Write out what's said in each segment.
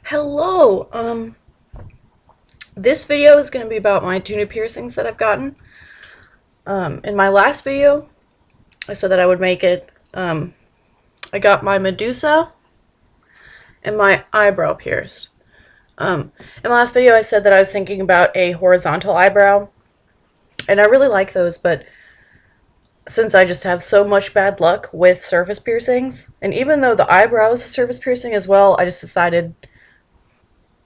Hello. This video is going to be about my two new piercings that I've gotten. In my last video, I said that I would make it. I got my Medusa and my eyebrow pierced. In my last video, I said that I was thinking about a horizontal eyebrow, and I really like those, but since I just have so much bad luck with surface piercings, and even though the eyebrow is a surface piercing as well, I just decided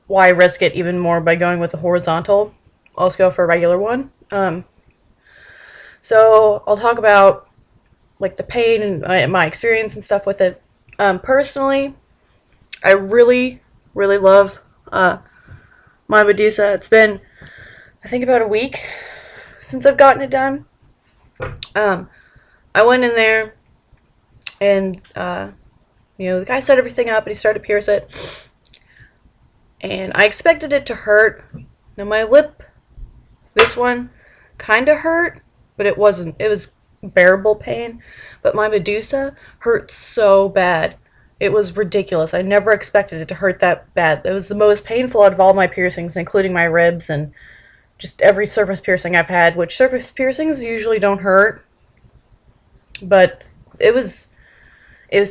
why risk it even more by going with a horizontal. I'll just go for a regular one. So I'll talk about like the pain and my experience and stuff with it. Personally, I really love my Medusa. It's been, I think, about a week since I've gotten it done. I went in there and the guy set everything up and he started to pierce it. And I expected it to hurt. Now my lip, this one, kind of hurt, but it wasn't. It was bearable pain. But my Medusa hurt so bad. It was ridiculous. I never expected it to hurt that bad. It was the most painful out of all my piercings, including my ribs and just every surface piercing I've had, which surface piercings usually don't hurt. But it was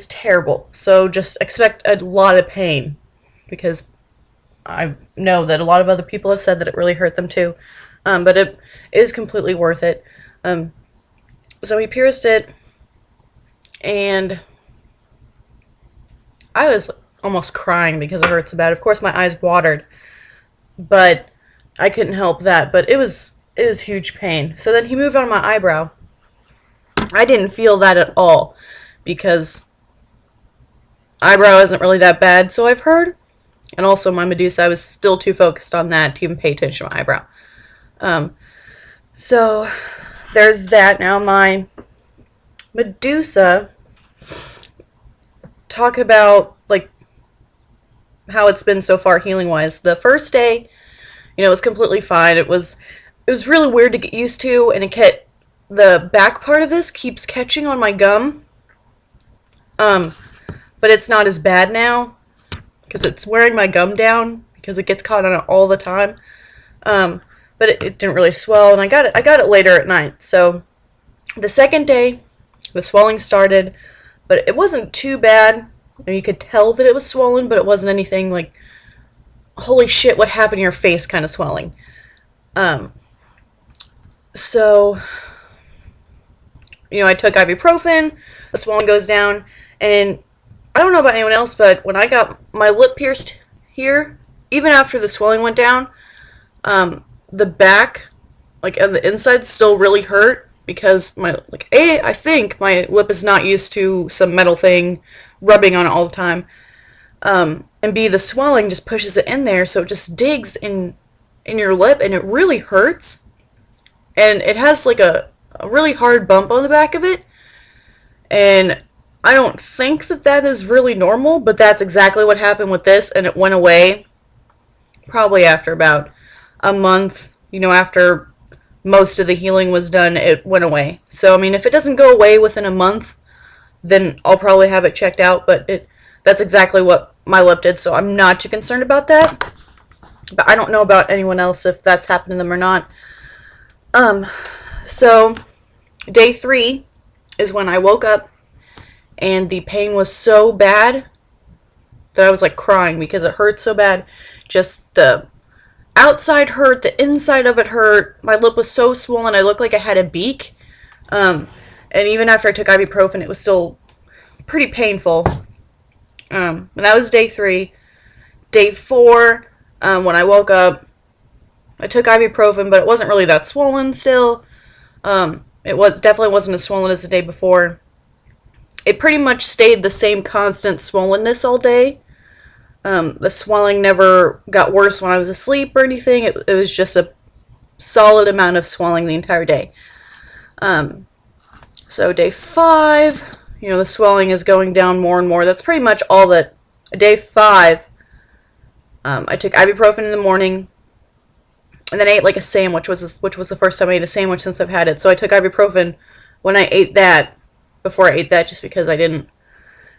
terrible. So just expect a lot of pain, because I know that a lot of other people have said that it really hurt them too, but it is completely worth it. So we pierced it, and I was almost crying because it hurt so bad. Of course, my eyes watered, but I couldn't help that. But it was huge pain. So then he moved on my eyebrow. I didn't feel that at all, because eyebrow isn't really that bad, so I've heard. And also my Medusa, I was still too focused on that to even pay attention to my eyebrow. So there's that. Now my Medusa, talk about like how it's been so far healing wise. The first day, it was completely fine. It was really weird to get used to, and the back part of this keeps catching on my gum. But it's not as bad now, because it's wearing my gum down, because it gets caught on it all the time. But it didn't really swell, and I got it later at night. So the second day, the swelling started, but it wasn't too bad. You could tell that it was swollen, but it wasn't anything like, holy shit, what happened to your face kind of swelling. So I took ibuprofen, the swelling goes down, and I don't know about anyone else, but when I got my lip pierced here, even after the swelling went down, the back, like, and the inside still really hurt, because I think my lip is not used to some metal thing rubbing on it all the time, and B, the swelling just pushes it in there, so it just digs in your lip, and it really hurts, and it has like a really hard bump on the back of it, and I don't think that is really normal, but that's exactly what happened with this, and it went away probably after about a month. After most of the healing was done, it went away. So, I mean, if it doesn't go away within a month, then I'll probably have it checked out, but that's exactly what my lip did, so I'm not too concerned about that. But I don't know about anyone else if that's happened to them or not. So day 3 is when I woke up, and the pain was so bad that I was like crying, because it hurt so bad. Just the outside hurt, the inside of it hurt. My lip was so swollen, I looked like I had a beak. And even after I took ibuprofen, it was still pretty painful. And that was day 3. Day 4, when I woke up, I took ibuprofen, but it wasn't really that swollen still. It definitely wasn't as swollen as the day before. It pretty much stayed the same constant swollenness all day. The swelling never got worse when I was asleep or anything. It was just a solid amount of swelling the entire day. So day 5, the swelling is going down more and more. That's pretty much all that. Day 5, I took ibuprofen in the morning, and then I ate like a sandwich, which was the first time I ate a sandwich since I've had it. So I took ibuprofen when I ate that, before I ate that, just because I didn't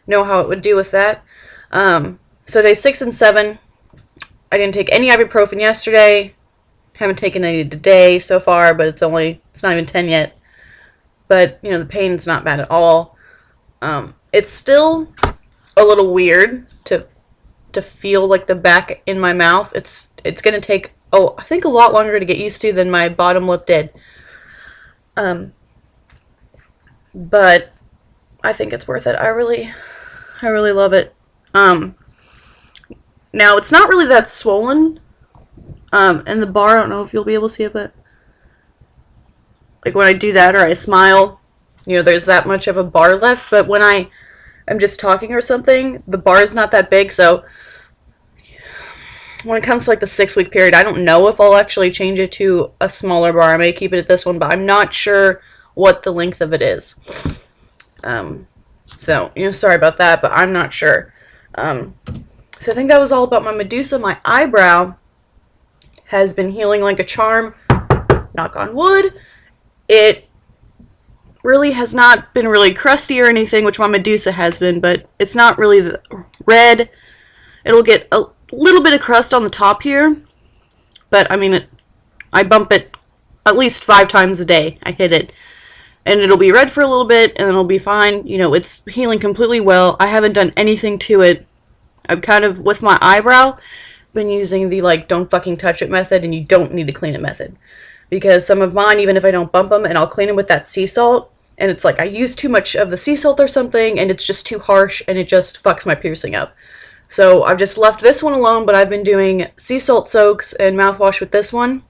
know how it would do with that. So day 6 and 7, I didn't take any ibuprofen yesterday. Haven't taken any today so far, but it's not even 10 yet. But, you know, the pain's not bad at all. It's still a little weird to feel like the back in my mouth. It's going to take, I think a lot longer to get used to than my bottom lip did. But I think it's worth it. I really love it. Now, it's not really that swollen. And the bar, I don't know if you'll be able to see it, but like when I do that or I smile, you know, there's that much of a bar left. But when I'm just talking or something, the bar is not that big. So when it comes to like the 6-week period, I don't know if I'll actually change it to a smaller bar. I may keep it at this one, but I'm not sure what the length of it is. So, you know, sorry about that, but I'm not sure. So I think that was all about my Medusa. My eyebrow has been healing like a charm. Knock on wood. It really has not been really crusty or anything, which my Medusa has been, but it's not really red. It'll get a little bit of crust on the top here, but I mean, I bump it at least 5 times a day. I hit it, and it'll be red for a little bit, and then it'll be fine. You know, it's healing completely well. I haven't done anything to it. I've kind of, with my eyebrow, been using the, like, don't fucking touch it method, and you don't need to clean it method. Because some of mine, even if I don't bump them, and I'll clean them with that sea salt, and it's like I use too much of the sea salt or something, and it's just too harsh, and it just fucks my piercing up. So I've just left this one alone, but I've been doing sea salt soaks and mouthwash with this one.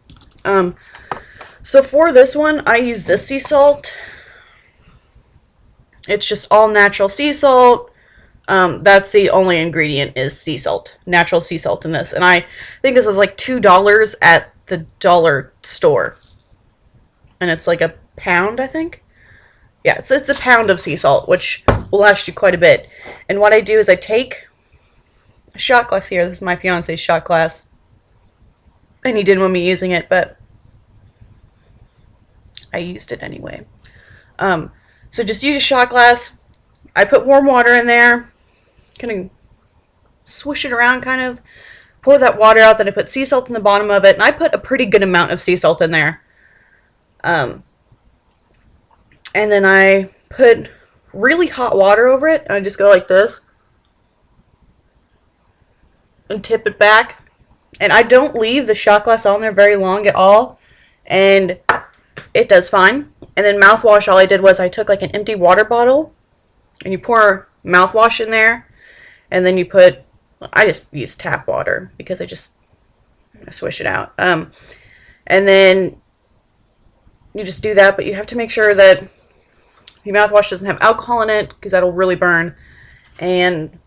So for this one, I use this sea salt. It's just all natural sea salt. That's the only ingredient is sea salt. Natural sea salt in this. And I think this is like $2 at the dollar store. And it's like a pound, I think. Yeah, it's a pound of sea salt, which will last you quite a bit. And what I do is I take a shot glass here. This is my fiance's shot glass. And he didn't want me using it, but I used it anyway. So just use a shot glass. I put warm water in there. Kind of swish it around, kind of. Pour that water out. Then I put sea salt in the bottom of it. And I put a pretty good amount of sea salt in there. And then I put really hot water over it. And I just go like this. And tip it back. And I don't leave the shot glass on there very long at all. And it does fine. And then mouthwash, all I did was I took like an empty water bottle. And you pour mouthwash in there. And then you put, I just use tap water because I swish it out. And then you just do that, but you have to make sure that your mouthwash doesn't have alcohol in it because that'll really burn. And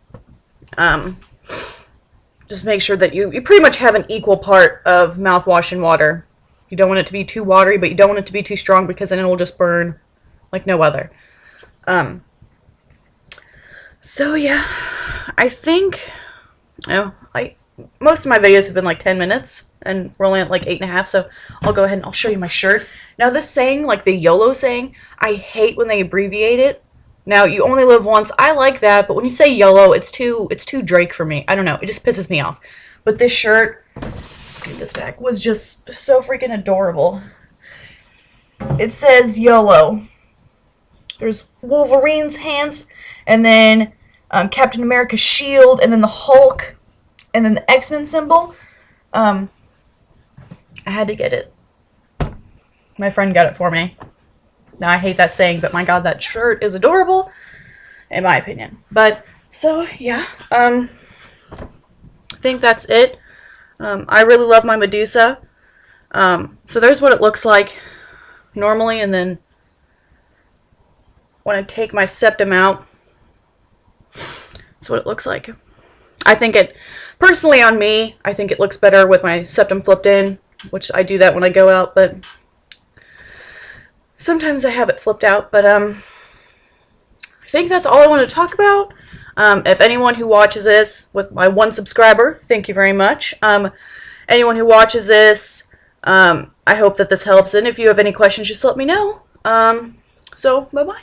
just make sure that you pretty much have an equal part of mouthwash and water. You don't want it to be too watery, but you don't want it to be too strong because then it will just burn like no other. So yeah, I think, most of my videos have been like 10 minutes, and we're only at like 8.5, so I'll go ahead and I'll show you my shirt. Now this saying, like the YOLO saying, I hate when they abbreviate it. Now, you only live once, I like that, but when you say YOLO, it's too Drake for me. I don't know, it just pisses me off. But this shirt, let's get this back, was just so freaking adorable. It says YOLO. There's Wolverine's hands, and then Captain America's shield, and then the Hulk, and then the X-Men symbol. I had to get it. My friend got it for me. Now, I hate that saying, but my god, that shirt is adorable, in my opinion. But, so, yeah. I think that's it. I really love my Medusa. So there's what it looks like normally, and then when I take my septum out, that's what it looks like. I think it, personally on me, I think it looks better with my septum flipped in, which I do that when I go out, but sometimes I have it flipped out. But I think that's all I want to talk about. If anyone who watches this, with my 1 subscriber, thank you very much. Anyone who watches this, I hope that this helps, and if you have any questions, just let me know. So, bye-bye.